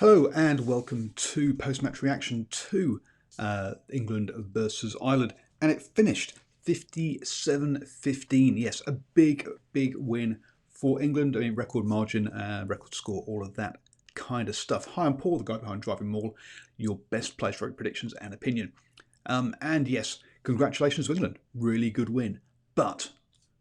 Hello and welcome to post-match reaction to England versus Ireland, and it finished 57-15. Yes, a big win for England. I mean, record margin, record score, all of that kind of stuff. Hi, I'm Paul, the guy behind DrivingMaul, your best player stroke predictions and opinion. And yes, congratulations to England, really good win. But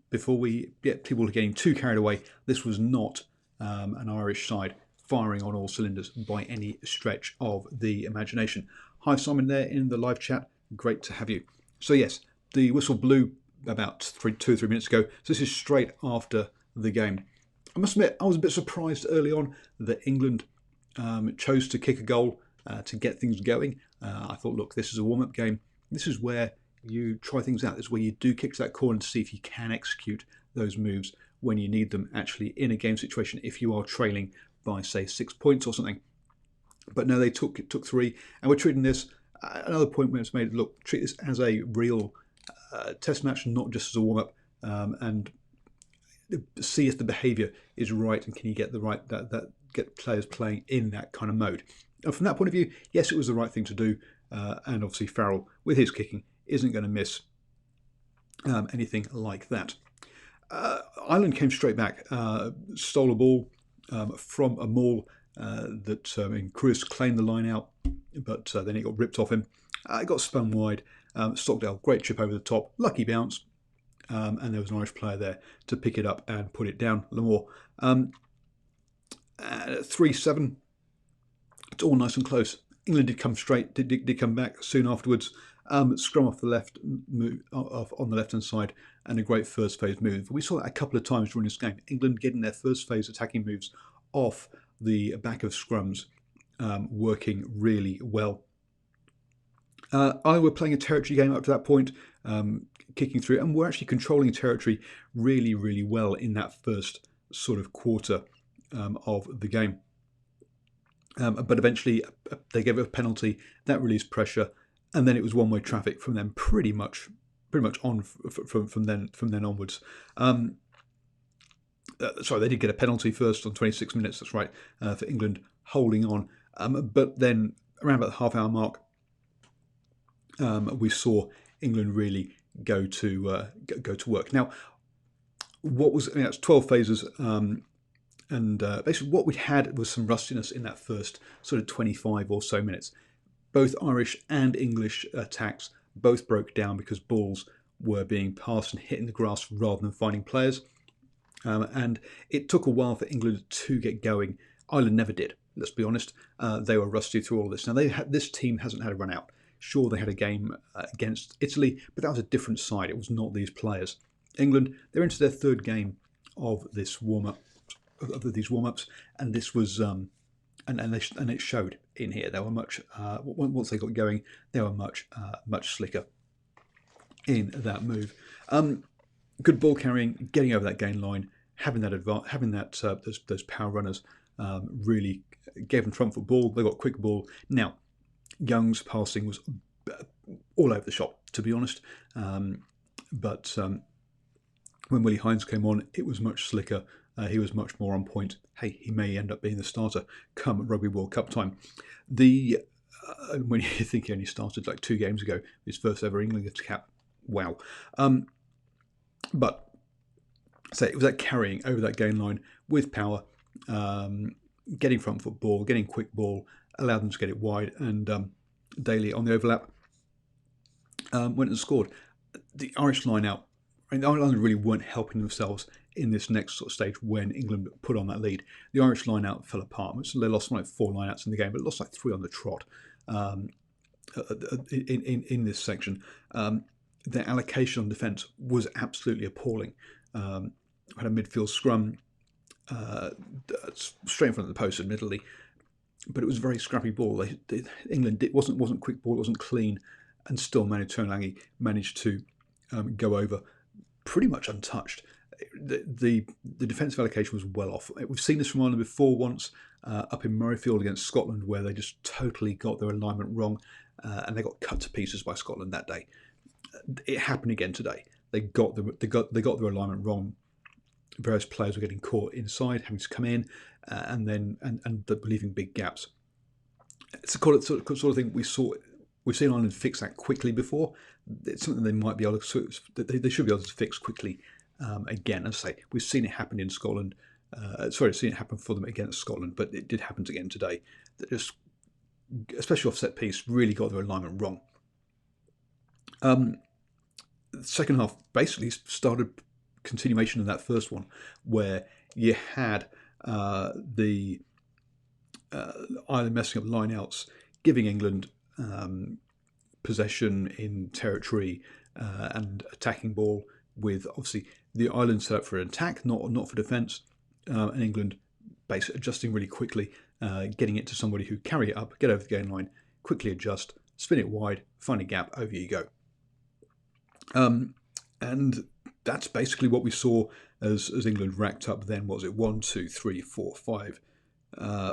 before we get people getting too carried away, this was not an Irish side firing on all cylinders by any stretch of the imagination. Hi Simon there in the live chat, great to have you. So yes, the whistle blew about 2 or 3 minutes ago, so this is straight after the game. I must admit, I was a bit surprised early on that England chose to kick a goal to get things going. I thought, look, this is a warm-up game. This is where you try things out. This is where you do kick to that corner to see if you can execute those moves when you need them actually in a game situation if you are trailing by, say, 6 points or something. But no, they took 3, and we're treating this, another point where it's made, look, treat this as a real test match, not just as a warm-up, and see if the behaviour is right and can you get the right get players playing in that kind of mode. And from that point of view, yes, it was the right thing to do, and obviously Farrell, with his kicking, isn't going to miss anything like that. Ireland came straight back, stole a ball from a maul that Chris claimed the line out, but then it got ripped off him. It got spun wide. Stockdale, great chip over the top, lucky bounce, and there was an Irish player there to pick it up and put it down. Lamore. 3-7. It's all nice and close. England did come straight, did come back soon afterwards. Scrum off the left, on the left-hand side, and a great first phase move. We saw that a couple of times during this game. England getting their first phase attacking moves off the back of scrums, working really well. Ireland were playing a territory game up to that point, kicking through, and we're actually controlling territory really well in that first sort of quarter of the game. But eventually they gave it a penalty that released pressure, and then it was one-way traffic from them pretty much on from then onwards. Sorry, they did get a penalty first on 26 minutes. That's right, for England holding on. But then around about the half-hour mark, we saw England really go to work. Now, that's 12 phases. And basically what we had was some rustiness in that first sort of 25 or so minutes. Both Irish and English attacks both broke down because balls were being passed and hitting the grass rather than finding players. And it took a while for England to get going. Ireland never did, let's be honest. They were rusty through all this. Now, this team hasn't had a run out. Sure, they had a game against Italy, but that was a different side. It was not these players. England, they're into their third game of this warm-up, of these warm-ups, and this was and it showed in here. They were much once they got going, they were much slicker in that move. Good ball carrying, getting over that gain line, having that those power runners really gave them front foot ball. They got quick ball. Now, Young's passing was all over the shop, to be honest, but when Willie Hines came on, it was much slicker. He was much more on point. Hey, he may end up being the starter come Rugby World Cup time. When you think he only started like 2 games ago, his first ever England cap. Wow. But so it was that carrying over that gain line with power, getting front foot ball, getting quick ball, allowed them to get it wide, and Daly on the overlap went and scored. The Irish line out. I mean, Ireland really weren't helping themselves in this next sort of stage when England put on that lead. The Irish line-out fell apart. They lost like 4 line-outs in the game, but lost like 3 on the trot in this section. Their allocation on defence was absolutely appalling. Had a midfield scrum straight in front of the post, admittedly, but it was a very scrappy ball. England wasn't quick ball, it wasn't clean, and still Manu Tuilagi managed to go over pretty much untouched. The defensive allocation was well off. We've seen this from Ireland before once up in Murrayfield against Scotland, where they just totally got their alignment wrong, and they got cut to pieces by Scotland that day. It happened again today. They got their alignment wrong. Various players were getting caught inside, having to come in, and leaving big gaps. It's the sort of thing we've seen Ireland fix that quickly before. It's something they might be able to, they should be able to fix quickly again. As I say, we've seen it happen in Scotland. Seen it happen for them against Scotland, but it did happen again today. That just, especially off set piece, really got their alignment wrong. The second half basically started continuation of that first one, where you had the Ireland messing up lineouts, giving England possession in territory and attacking ball, with obviously the Ireland set up for an attack, not for defence, and England basically adjusting really quickly, getting it to somebody who carry it up, get over the game line, quickly adjust, spin it wide, find a gap, over you go. And that's basically what we saw as England racked up then. What was it? 1, 2, 3, 4, 5.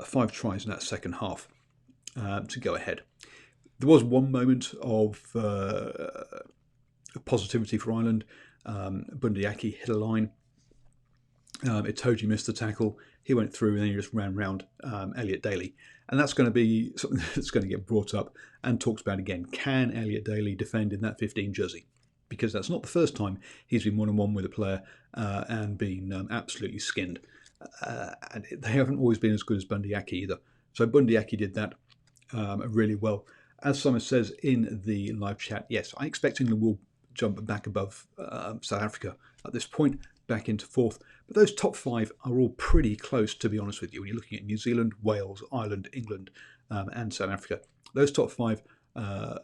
5 tries in that second half to go ahead. There was one moment of positivity for Ireland. Bundy Aki hit a line. Itoje missed the tackle. He went through and then he just ran round Elliot Daly. And that's going to be something that's going to get brought up and talked about again. Can Elliot Daly defend in that 15 jersey? Because that's not the first time he's been one-on-one with a player and been absolutely skinned. And they haven't always been as good as Bundy Aki either. So Bundy Aki did that really well. As Simon says in the live chat, yes, I expect England will jump back above South Africa at this point, back into fourth. But those top 5 are all pretty close, to be honest with you. When you're looking at New Zealand, Wales, Ireland, England, and South Africa, those top 5 are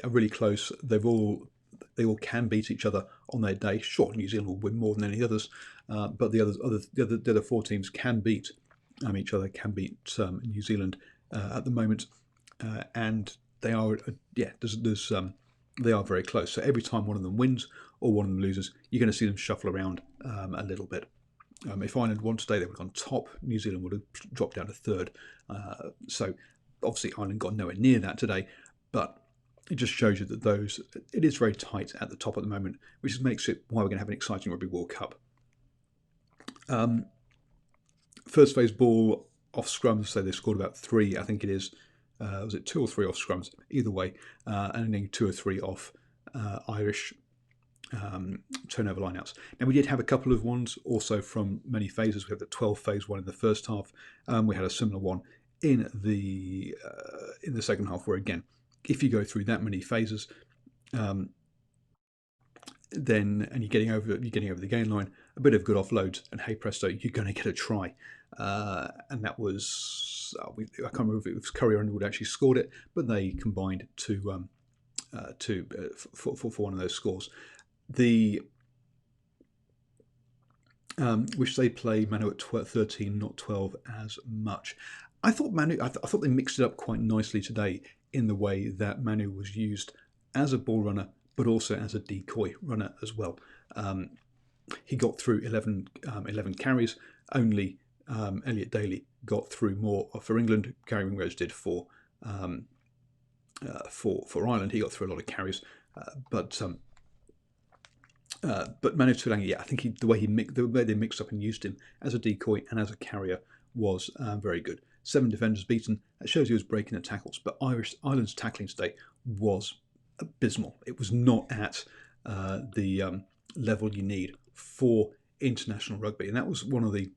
really close. They all can beat each other on their day. Sure, New Zealand will win more than any others, but the other 4 teams can beat each other, can beat New Zealand at the moment, and they are they are very close. So every time one of them wins or one of them loses, you're going to see them shuffle around a little bit. If Ireland won today, they would have gone top. New Zealand would have dropped down to third. So obviously Ireland got nowhere near that today, but it just shows you that it is very tight at the top at the moment, which makes it why we're going to have an exciting Rugby World Cup. First phase ball off scrums, so they scored about 3, I think it is. Was it 2 or 3 off scrums? Either way, and then 2 or 3 off Irish turnover lineouts. Now we did have a couple of ones also from many phases. We had the 12 phase one in the first half. We had a similar one in the second half, where again, if you go through that many phases, then and you're getting over the gain line, a bit of good offloads, and hey presto, you're going to get a try. And that was I can't remember if it was Curry or Underwood actually scored it, but they combined for one of those scores. The which they play Manu at 13, not 12 as much. I thought they mixed it up quite nicely today in the way that Manu was used as a ball runner, but also as a decoy runner as well. He got through 11 carries. Only Elliot Daly got through more for England. Gary Ringrose did for Ireland. He got through a lot of carries, but Manu Tuilagi, I think the way they mixed up and used him as a decoy and as a carrier was very good. 7 defenders beaten. That shows he was breaking the tackles. But Ireland's tackling today was abysmal. It was not at the level you need for international rugby. And that was one of the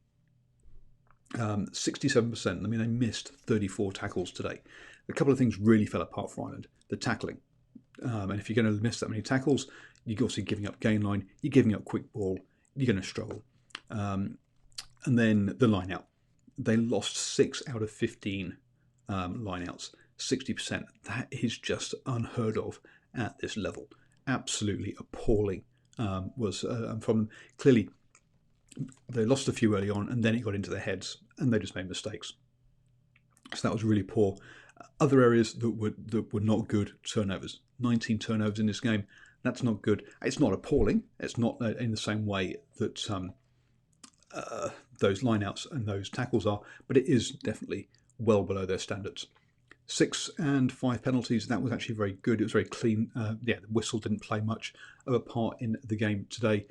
67%. I mean, they missed 34 tackles today. A couple of things really fell apart for Ireland. The tackling. And if you're going to miss that many tackles, you're obviously giving up gain line, you're giving up quick ball, you're going to struggle. And then the line out. They lost 6 out of 15 lineouts, 60%. That is just unheard of at this level. Absolutely appalling was from them. Clearly, they lost a few early on, and then it got into their heads, and they just made mistakes. So that was really poor. Other areas that were not good: turnovers. 19 turnovers in this game. That's not good. It's not appalling. It's not in the same way that those lineouts and those tackles are, but it is definitely well below their standards. 6 and 5 penalties. That was actually very good. It was very clean. The whistle didn't play much of a part in the game today.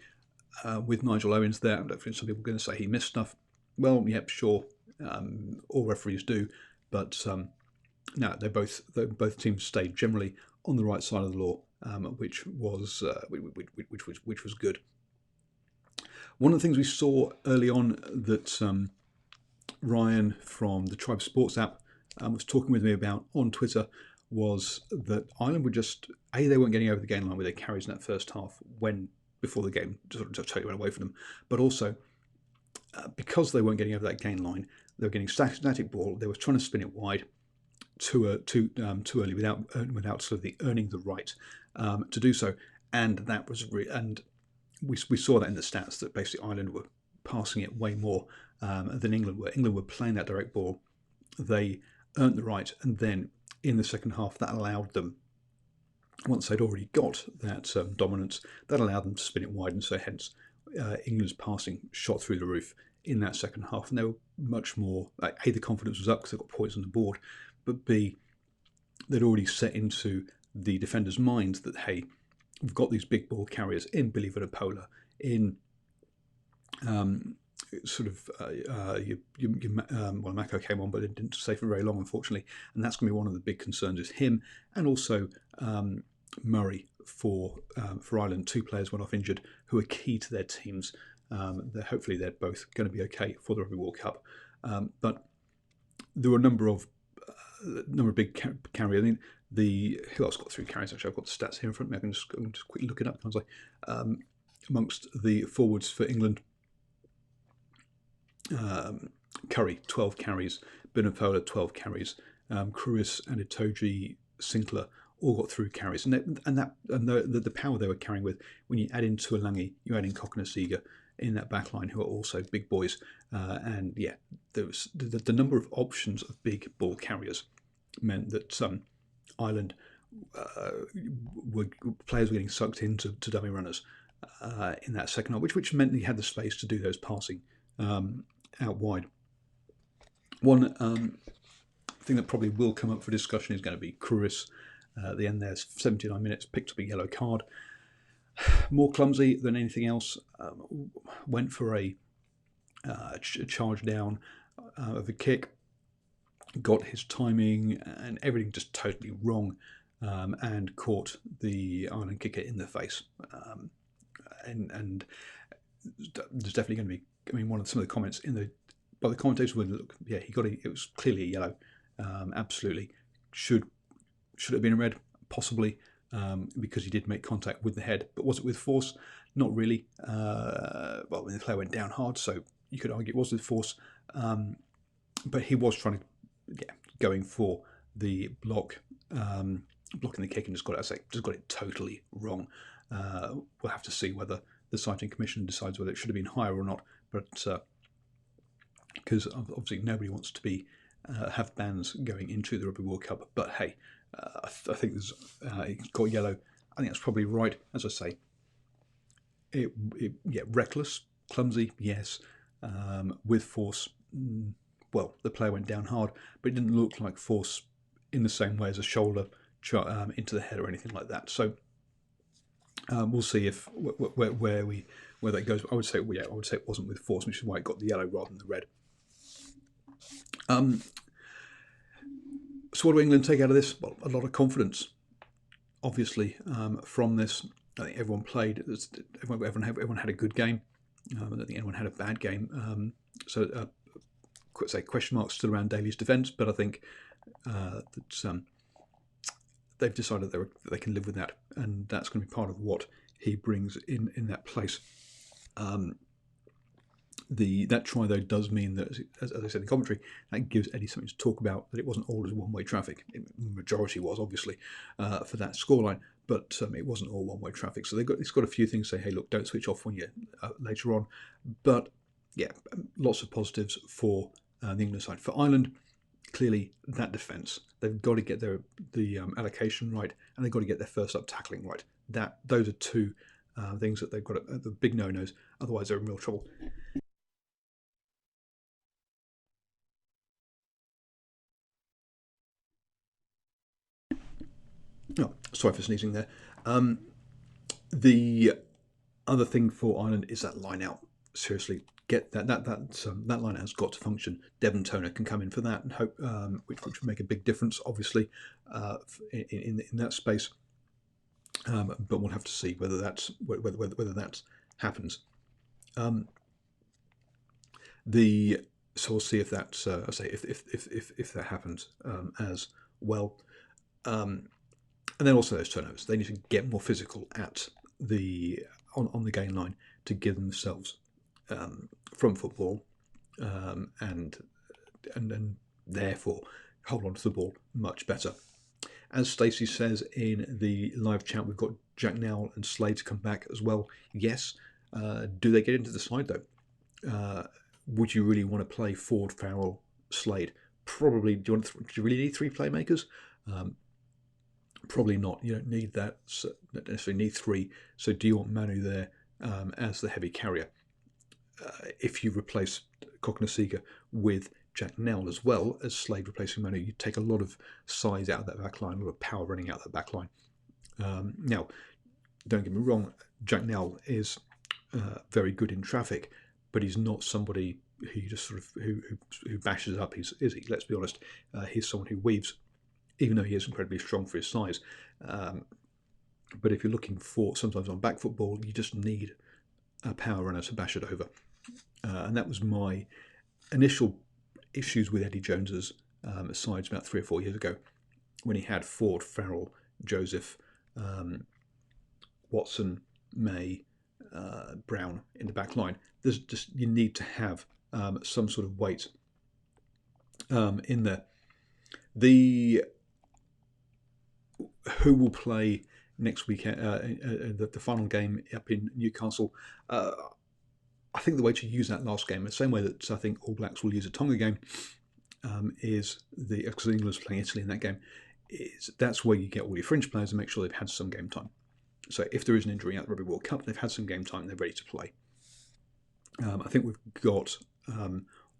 With Nigel Owens there, I don't think some people are going to say he missed stuff. Well, yep, sure. All referees do, but no, both teams stayed generally on the right side of the law, which was good. One of the things we saw early on that Ryan from the Tribe Sports app was talking with me about on Twitter was that Ireland were just they weren't getting over the gain line with their carries in that first half before the game sort of totally went away from them, but also because they weren't getting over that gain line, they were getting static ball. They were trying to spin it wide too early without sort of earning the right to do so, and that was and we saw that in the stats that basically Ireland were passing it way more than England were. England were playing that direct ball. They earned the right, and then in the second half, that allowed them, once they'd already got that dominance, that allowed them to spin it wide, and so hence England's passing shot through the roof in that second half, and they were much more. A, the confidence was up because they got points on the board, but B, they'd already set into the defenders' minds that hey, we've got these big ball carriers in Billy Vunipola, in Mako came on, but it didn't stay for very long, unfortunately. And that's going to be one of the big concerns is him, and also Murray for Ireland. Two players went off injured who are key to their teams. Hopefully they're both going to be okay for the Rugby World Cup. But there were a number of big carriers. I mean, who else got 3 carries? Actually, I've got the stats here in front of me. I can just quickly look it up. Amongst the forwards for England, Curry 12 carries, Vunipola 12 carries, Cruis and Itoje Sinclair all got through carries, and the power they were carrying with, when you add in Tuolangi, you add in Cokanasiga in that back line, who are also big boys, and yeah, there was the number of options of big ball carriers meant that Ireland players were getting sucked into dummy runners in that second half, which meant he had the space to do those passing out wide. One thing that probably will come up for discussion is going to be Cruis. At the end there's 79 minutes, picked up a yellow card. More clumsy than anything else. Went for a charge down of a kick. Got his timing and everything just totally wrong, and caught the Ireland kicker in the face. And there's definitely going to be. I mean, some of the comments by the commentators were, look, yeah, it was clearly a yellow. Absolutely, should have been a red, possibly, because he did make contact with the head. But was it with force? Not really. Well, the player went down hard, so you could argue it was with force. But he was going for the block, blocking the kick, and just got it totally wrong. We'll have to see whether the Citing Commission decides whether it should have been higher or not. But because obviously nobody wants to have bans going into the Rugby World Cup. But hey, I think he got yellow. I think that's probably right. As I say, reckless, clumsy, yes. With force, well, the player went down hard, but it didn't look like force in the same way as a shoulder into the head or anything like that. So we'll see where that goes. I would say it wasn't with force, which is why it got the yellow rather than the red. So what do England take out of this? Well, a lot of confidence, obviously, from this. I think everyone played. Everyone had a good game. I don't think anyone had a bad game. Question marks still around Daly's defence, but I think that they've decided they can live with that, and that's going to be part of what he brings in that place. That try, though, does mean that, as I said in the commentary, that gives Eddie something to talk about, that it wasn't all as one-way traffic. The majority was, obviously, for that scoreline, but it wasn't all one-way traffic. So it's got a few things to say, hey, look, don't switch off when you're later on. But, yeah, lots of positives for the England side. For Ireland, clearly, that defence, they've got to get the allocation right, and they've got to get their first-up tackling right. Those are two things that they've got the big no-nos. Otherwise, they're in real trouble. Oh, sorry for sneezing there. The other thing for Ireland is that line out. Seriously, get that line has got to function. Devon Toner can come in for that and hope, which would make a big difference, obviously, in that space. But we'll have to see whether that happens. So we'll see if that's if that happens as well. And then also those turnovers, they need to get more physical at on the gain line to give themselves from football, and therefore hold on to the ball much better. As Stacey says in the live chat, we've got Jack Nowell and Slade to come back as well. Yes. Do they get into the side though? Would you really want to play Ford, Farrell, Slade? Probably. Do you really need 3 playmakers? Probably not. You don't need that. So don't necessarily need 3. So do you want Manu there as the heavy carrier? If you replace Cognasiga with Jack Nowell as well as Slade replacing Manu, you take a lot of size out of that back line, a lot of power running out of that back line. Now, don't get me wrong, Jack Nowell is very good in traffic, but he's not somebody who just sort of who bashes up. Is he? Let's be honest. He's someone who weaves, even though he is incredibly strong for his size. But if you're looking for sometimes on back football, you just need a power runner to bash it over. And that was my initial issues with Eddie Jones's sides about 3 or 4 years ago, when he had Ford, Farrell, Joseph, Watson, May, Brown in the back line. There's just, you need to have some sort of weight in there. Who will play next weekend? The final game up in Newcastle. I think the way to use that last game, the same way that I think All Blacks will use a Tonga game, is because England's playing Italy in that game. That's where you get all your fringe players and make sure they've had some game time. So if there is an injury at the Rugby World Cup, they've had some game time, they're ready to play. I think we've got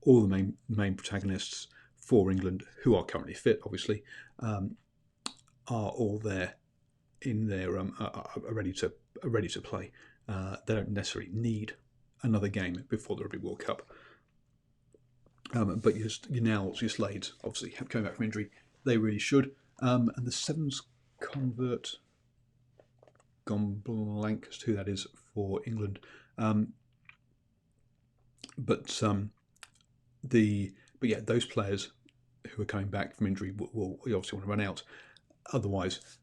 all the main protagonists for England who are currently fit, obviously, are all there in their are ready to play. They don't necessarily need another game before the Rugby World Cup. But your Nowells, your Slades, obviously coming back from injury, they really should. And the Sevens convert, gone blank as to who that is for England. But yeah, those players who are coming back from injury will obviously want to run out. Otherwise,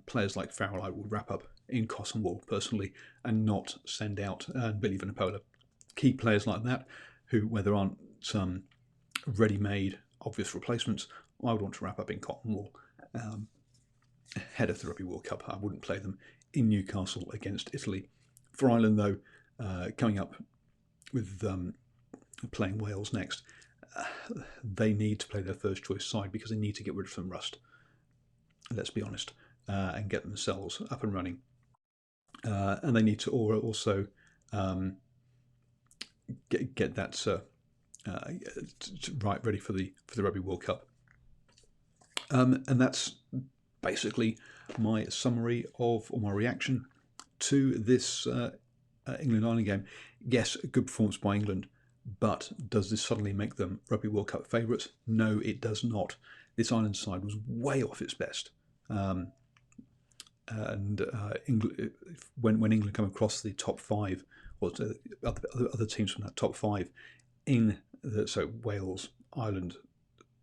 players like Farrell I would wrap up in cotton wool personally and not send out Billy Vanapola. Key players like that, where there aren't some ready-made obvious replacements, I would want to wrap up in cotton wool ahead of the Rugby World Cup. I wouldn't play them in Newcastle against Italy. For Ireland, though, coming up with playing Wales next, they need to play their first choice side because they need to get rid of some rust. Let's be honest, and get themselves up and running. And they need to also get that ready for the Rugby World Cup. And that's basically my summary or my reaction to this England-Ireland game. Yes, a good performance by England, but does this suddenly make them Rugby World Cup favourites? No, it does not. This Ireland side was way off its best. England, when England come across the top 5, or other teams from that top 5, so Wales, Ireland,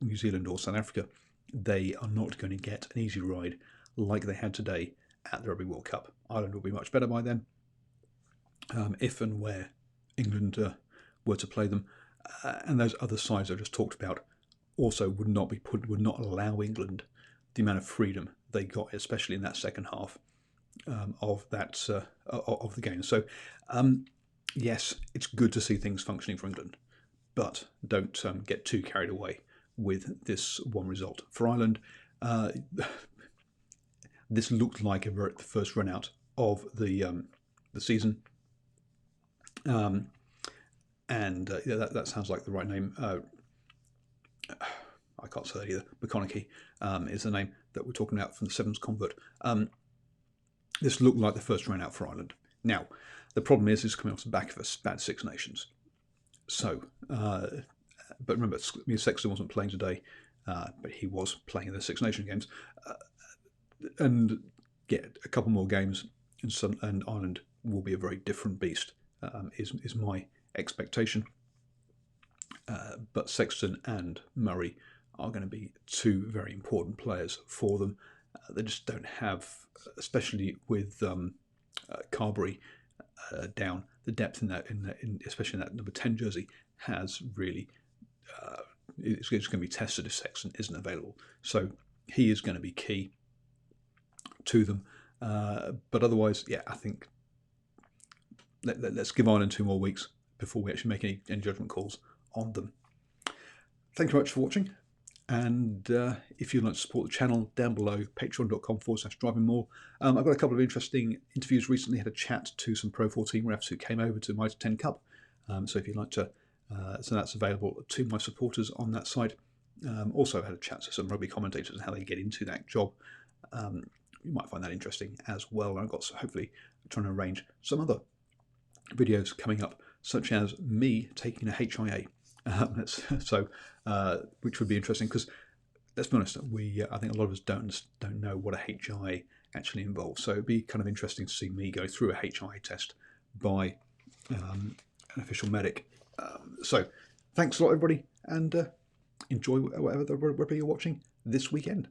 New Zealand or South Africa, they are not going to get an easy ride like they had today at the Rugby World Cup. Ireland will be much better by then, if and where England were to play them. And those other sides I just talked about also would not allow England the amount of freedom they got, especially in that second half of the game. So, yes, it's good to see things functioning for England, but don't get too carried away with this one result. For Ireland, this looked like the first run out of the season, and that sounds like the right name. I can't say that either. McConaughey is the name that we're talking about from the Sevens convert. This looked like the first run out for Ireland. Now, the problem is coming off the back of a bad Six Nations. But remember, Sexton wasn't playing today, but he was playing in the Six Nation games. And get a couple more games, and Ireland will be a very different beast, is my expectation. But Sexton and Murray are going to be two very important players for them. They just don't have, especially with Carberry down, the depth in that, especially in that number 10 jersey, has really. It's going to be tested if Sexton isn't available. So he is going to be key to them. But otherwise, yeah, I think let's give Ireland 2 more weeks before we actually make any judgment calls on them. Thank you very much for watching. And if you'd like to support the channel, down below, patreon.com/DrivingMaul. I've got a couple of interesting interviews recently. Had a chat to some Pro 14 refs who came over to Mitre 10 Cup. So if you'd like to, so that's available to my supporters on that site. Also had a chat to some rugby commentators and how they get into that job. You might find that interesting as well. I've got hopefully trying to arrange some other videos coming up, such as me taking a HIA. Which would be interesting because, let's be honest, I think a lot of us don't know what a HIA actually involves. So it'd be kind of interesting to see me go through a HIA test by an official medic. So thanks a lot, everybody, and enjoy whatever you're watching this weekend.